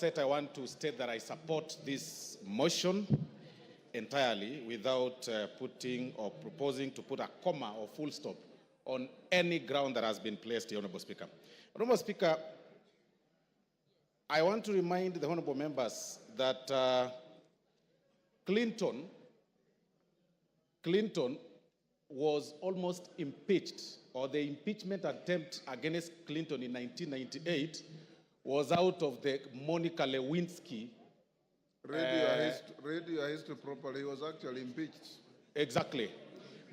I want to state that I support this motion entirely without putting or proposing to put a comma or full stop on any ground that has been placed, Honorable Speaker. Honorable Speaker, I want to remind the honorable members that Clinton was almost impeached, or the impeachment attempt against Clinton in 1998 was out of the Monica Lewinsky. Read your history properly. He was actually impeached. Exactly.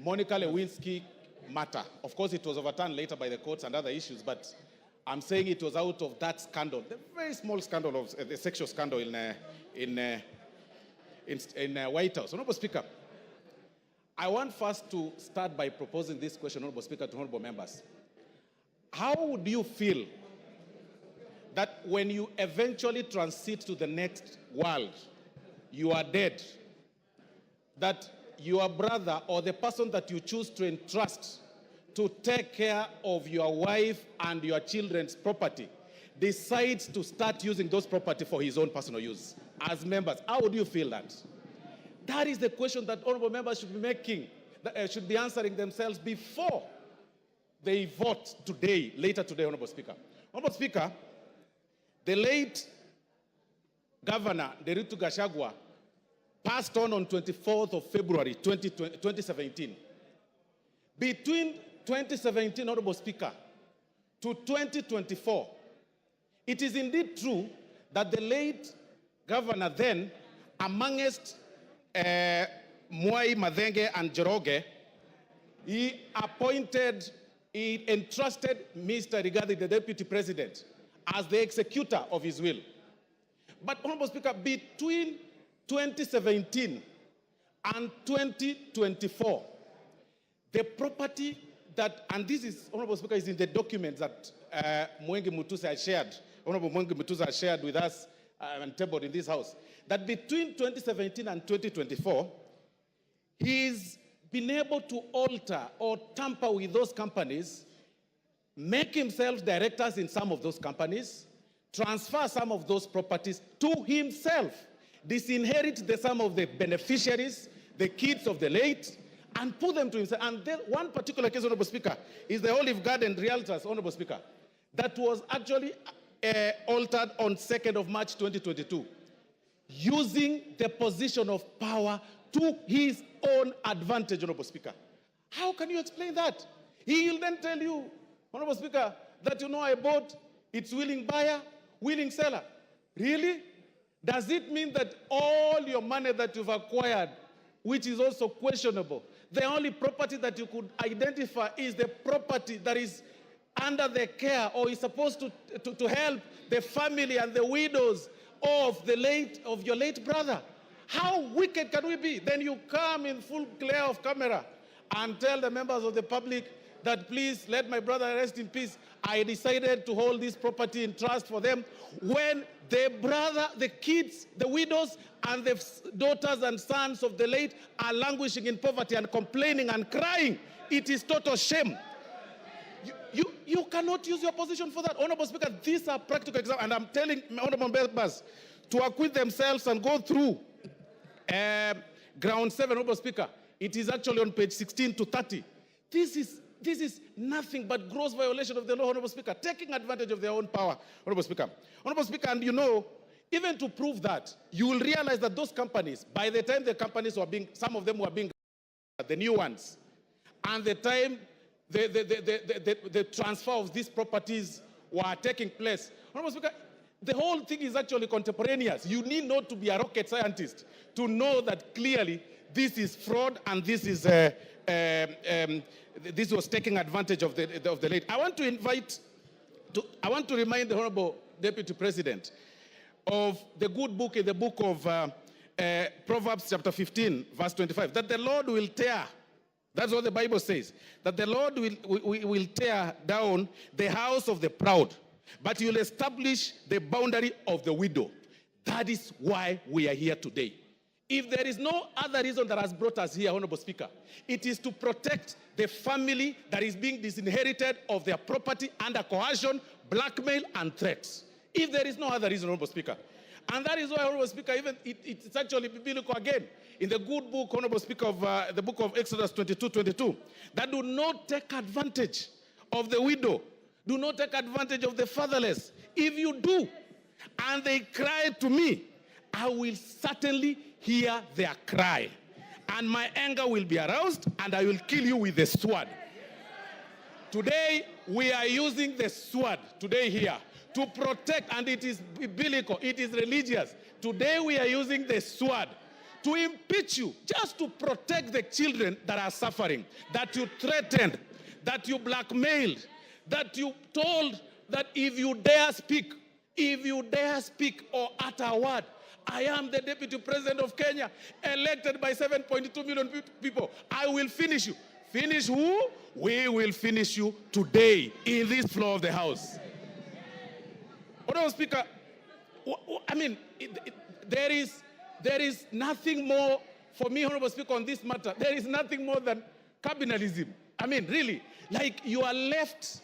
Monica Lewinsky matter. Of course, it was overturned later by the courts and other issues, but I'm saying it was out of that scandal, the very small scandal of the sexual scandal in White House. Honorable Speaker, I want first to start by proposing this question, Honorable Speaker, to honorable members. How would you feel that when you eventually transit to the next world, you are dead, that your brother or the person that you choose to entrust to take care of your wife and your children's property decides to start using those property for his own personal use? As members, how would you feel that? That is the question that honorable members should be making, should be answering themselves before they vote today, later today, Honorable Speaker. Honorable Speaker, the late Governor Nderitu Gachagua passed on 24th of February 2017. Between 2017, Honorable Speaker, to 2024, it is indeed true that the late governor then, amongst Mwai, Madenge, and Njoroge, he entrusted Mr. Rigathi, the Deputy President, as the executor of his will. But, Honorable Speaker, between 2017 and 2024, the property that, and this is, Honorable Speaker, is in the documents that Mwengi Mutusa has shared, Honorable Mwengi Mutusa has shared with us and tabled in this House, that between 2017 and 2024, he's been able to alter or tamper with those companies, make himself directors in some of those companies, transfer some of those properties to himself, disinherit some of the beneficiaries, the kids of the late, and put them to himself. And then one particular case, Honorable Speaker, is the Olive Garden Realtors, Honorable Speaker, that was actually altered on 2nd of March 2022, using the position of power to his own advantage, Honorable Speaker. How can you explain that? He will then tell you, Honorable Speaker, that I bought, it's willing buyer, willing seller. Really? Does it mean that all your money that you've acquired, which is also questionable, the only property that you could identify is the property that is under the care or is supposed to help the family and the widows of your late brother? How wicked can we be? Then you come in full glare of camera and tell the members of the public that please let my brother rest in peace. I decided to hold this property in trust for them, when the brother, the kids, the widows, and the daughters and sons of the late are languishing in poverty and complaining and crying. It is total shame. You cannot use your position for that. Honorable Speaker, these are practical examples, and I'm telling honorable members to acquit themselves and go through ground 7, Honorable Speaker. It is actually on page 16 to 30. This is nothing but gross violation of the law, Honorable Speaker, taking advantage of their own power, Honorable Speaker. Honorable Speaker, and even to prove that, you will realize that those companies, by the time the companies were being, some of them were being, the new ones, and the time the transfer of these properties were taking place, Honorable Speaker, the whole thing is actually contemporaneous. You need not to be a rocket scientist to know that clearly this is fraud and this is this was taking advantage of the late. I want to remind the Honorable Deputy President of the good book in the book of Proverbs chapter 15, verse 25, that the Lord will tear, that's what the Bible says, that the Lord will tear down the house of the proud, but he will establish the boundary of the widow. That is why we are here today. If there is no other reason that has brought us here, Honorable Speaker, it is to protect the family that is being disinherited of their property under coercion, blackmail, and threats. if there is no other reason, Honorable Speaker. And that is why, Honorable Speaker, even it's actually biblical again. In the good book, Honorable Speaker, of the book of Exodus 22:22, that do not take advantage of the widow, do not take advantage of the fatherless. If you do, and they cry to me, I will certainly hear their cry. And my anger will be aroused, and I will kill you with the sword. Today, we are using the sword, today here, to protect, and it is biblical, it is religious. Today, we are using the sword to impeach you, just to protect the children that are suffering, that you threatened, that you blackmailed, that you told that if you dare speak or utter a word, I am the Deputy President of Kenya, elected by 7.2 million people. I will finish you. Finish who? We will finish you today in this floor of the House. Honorable Speaker, I mean, there is nothing more for me, Honorable Speaker, on this matter. There is nothing more than cabinalism. I mean, really, like you are left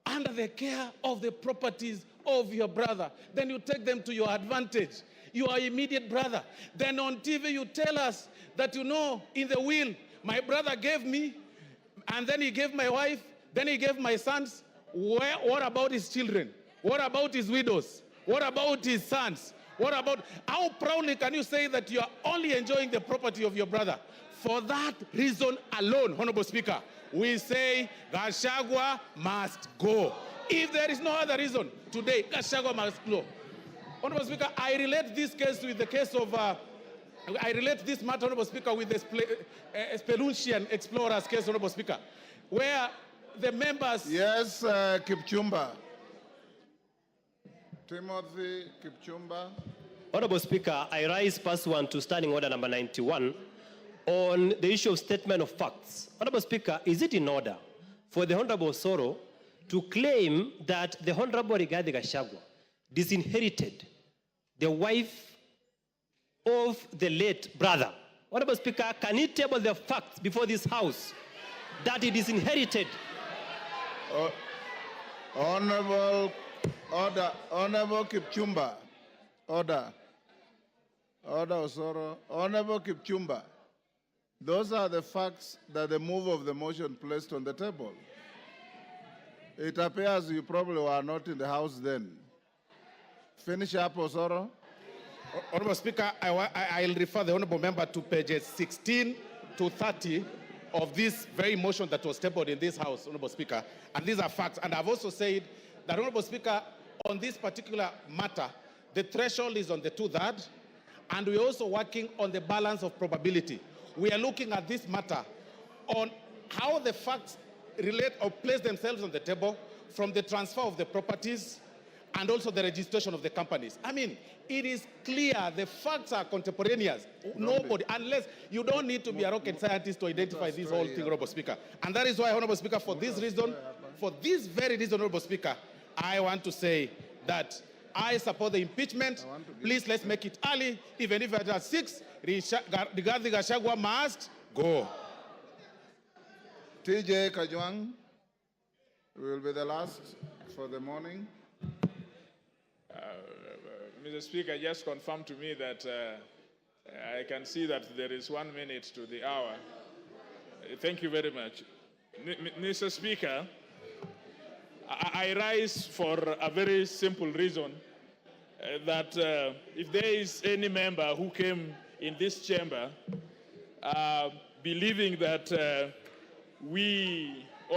under the care of the properties of your brother. Then you take them to your advantage. Your immediate brother. Then on TV you tell us that, you know, in the will, my brother gave me, and then he gave my wife, then he gave my sons. What about his children? What about his widows? What about his sons? What about, how proudly can you say that you are only enjoying the property of your brother? For that reason alone, Honorable Speaker, we say Gachagua must go. If there is no other reason, today, Gachagua must go. Honorable Speaker, I relate this case with the case of, I relate this matter, Honorable Speaker, with the Spelunchian explorers case, Honorable Speaker, where the members... Yes, Kipchumba. Timothy Kipchumba. Honorable Speaker, I rise pursuant to Standing Order number 91 on the issue of statement of facts. Honorable Speaker, is it in order for the Honorable OSORO to claim that the Honorable Rigathi Gachagua disinherited the wife of the late brother? Honorable Speaker, can he table the facts before this House that he disinherited? Honorable Kipchumba. Order OSORO. Honorable Kipchumba. Those are the facts that the move of the motion placed on the table. It appears you probably were not in the House then. Finish up, OSORO. Honorable Speaker, I'll refer the Honorable Member to pages 16 to 30 of this very motion that was tabled in this House, Honorable Speaker. And these are facts. And I've also said that, Honorable Speaker, on this particular matter, the threshold is on the 2/3, and we're also working on the balance of probability. We are looking at this matter on how the facts relate or place themselves on the table from the transfer of the properties and also the registration of the companies. I mean, it is clear, the facts are contemporaneous. Nobody, unless you don't need to be a rocket scientist to identify this whole thing, Honorable Speaker. And that is why, Honorable Speaker, for this reason, for this very reason, Honorable Speaker, I want to say that I support the impeachment. Please, let's make it early. Even if it is 6, Rigathi Gachagua must go. TJ Kajwang will be the last for the morning. Mr. Speaker, just confirm to me that I can see that there is 1 minute to the hour. Thank you very much. Mr. Speaker, I rise for a very simple reason, that if there is any member who came in this chamber believing that we